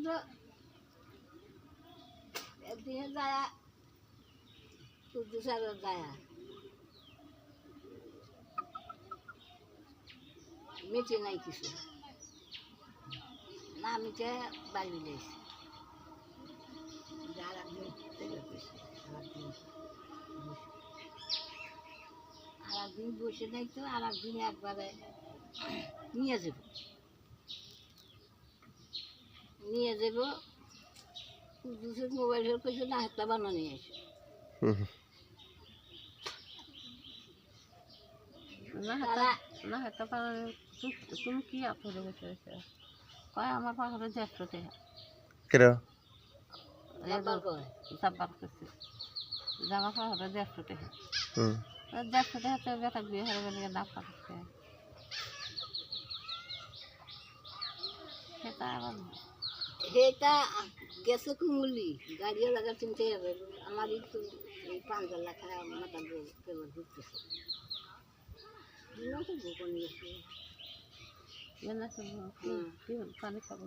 তো একদিনে যায় সূর্য সারা যায় মেচে নাই কিছু না মিটে বাড়ি লেছি আর একদিন বসে নাই তো আর একদিন একবারে নিয়ে যাব দুশোর মোবাইল পেয়েছে না হাতটা বানো নিয়ে এসে না হাতটা তুমি কি আপরে বসে কয় আমার পাহাড়ে 150 টাকা সাব্বার করছে জামা পাহাড়ে 150 টাকা 150 টাকা বেটা বিয়ে হবে নিয়ে না পাচ্ছে সেটা আবার এটা গেছে কুমুলি গাড়িও লাগা চিনতে হবে আমার একটু এই 5 লাখ মাথা পেপার ঘুরতেছে তো গোপন গেছে পানি খাবো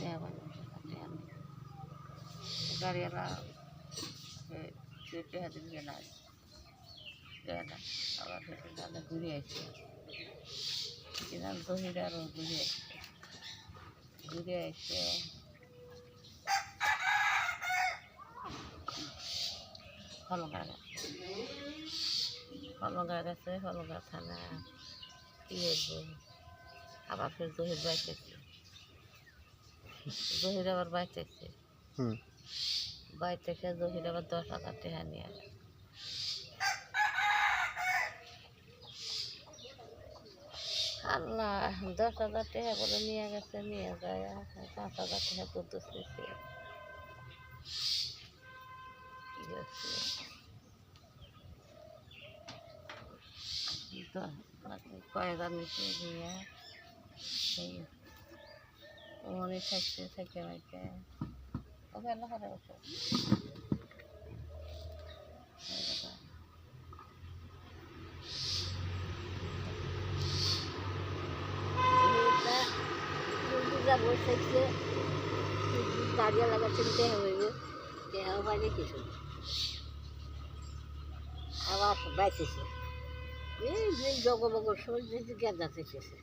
হ্যাঁ গাড়িওয়ালা হাতে দিয়ে না আবার সেটা ঘুরে আসছে কিনা দহিটা আরও ঘুরে আসছে হলগা গেছে হলগা থানা কি হইব আবার ফের জহির বাইতেছে জহির আবার বাইতেছে বাইতেছে জহির আবার 10,000 টাকা নিয়ে আল্লাহ 10,000 টাকা বলে নিয়ে গেছে নিয়ে যায় 5,000 টাকা করতেছে কয়েকবার নিচে নিয়ে মনে থাকছে থেকে মাইকে ওকে আল্লাহ করে বসে বসে গাড়িয়া লাগা চিনতে হবে দেহ বাইরে কিছু আবার বাইতেছে এই জগবগর সব গেঁদা থেকেছে